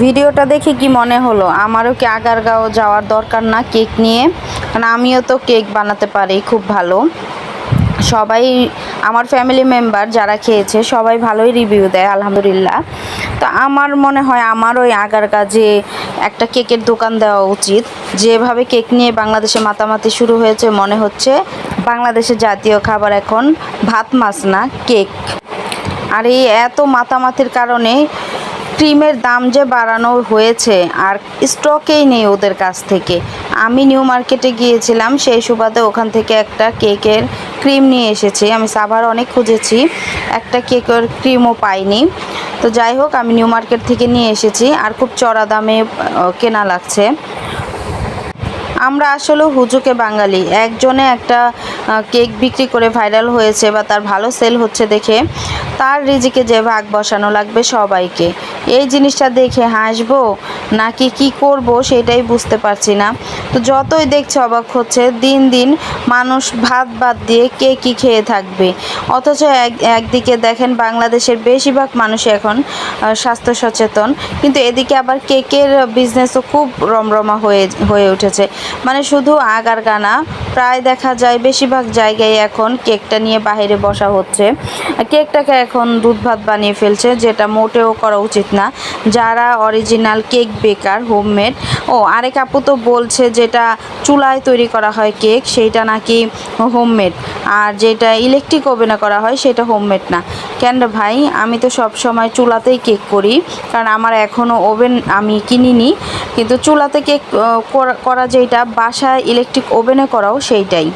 ভিডিওটা দেখে কি মনে হলো আমারও কি আগারগাঁও যাওয়ার দরকার না কেক নিয়ে? কারণ আমিও তো কেক বানাতে পারি খুব ভালো। সবাই আমার ফ্যামিলি মেম্বার যারা খেয়েছে সবাই ভালোই রিভিউ দেয় আলহামদুলিল্লাহ। তো আমার মনে হয় আমার ওই আগারগাঁ যে একটা কেকের দোকান দেওয়া উচিত। যেভাবে কেক নিয়ে বাংলাদেশে মাতামাতি শুরু হয়েছে মনে হচ্ছে বাংলাদেশের জাতীয় খাবার এখন ভাত মাছ না কেক। আর এই এত মাতামাতির কারণে ক্রিমের দাম যে বাড়ানো হয়েছে আর স্টকেই নেই ওদের কাছ থেকে। আমি নিউ মার্কেটে গিয়েছিলাম সেই সুবাদে ওখান থেকে একটা কেকের ক্রিম নিয়ে এসেছি। আমি সাভার অনেক খুঁজেছি, একটা কেকের ক্রিমও পাইনি। তো যাই হোক আমি নিউ মার্কেট থেকে নিয়ে এসেছি আর খুব চড়া দামে কেনা লাগছে। আমরা আসলে হুজুকে বাঙালি। একজনে একটা কেক বিক্রি করে ভাইরাল হয়েছে বা তার ভালো সেল হচ্ছে দেখে তার রিজিকে যে ভাগ বসানো লাগবে সবাইকে। এই জিনিসটা দেখে হাসবো নাকি কি করব সেটাই বুঝতে পারছি না। তো যতই দেখছে অবাক হচ্ছে, দিন দিন মানুষ ভাত বাদ দিয়ে কেকই খেয়ে থাকবে। অথচ একদিকে দেখেন বাংলাদেশের বেশিরভাগ মানুষ এখন স্বাস্থ্য সচেতন, কিন্তু এদিকে আবার কেকের বিজনেসও খুব রমরমা হয়ে উঠেছে। মানে শুধু আগারগাঁ না, প্রায় দেখা যায় বেশিরভাগ জায়গায় এখন কেকটা নিয়ে বাইরে বসা হচ্ছে। কেকটাকে এখন দুধ ভাত বানিয়ে ফেলছে, যেটা মোটেও করা উচিত না। যারা অরিজিনাল কেক বেকার হোমমেড, আরেক আপু তো বলছে যেটা চুলায় তৈরি করা হয় কেক সেইটা নাকি হোমমেড, আর যেটা ইলেকট্রিক ওভেনে করা হয় সেটা হোমমেড না। কেন ভাই, আমি তো সব সময় চুলাতেই কেক করি, কারণ আমার এখনও ওভেন আমি কিনিনি। কিন্তু চুলাতে কেক করা যেটা বাসায় ইলেকট্রিক ওভেনে করাও সেইটাই।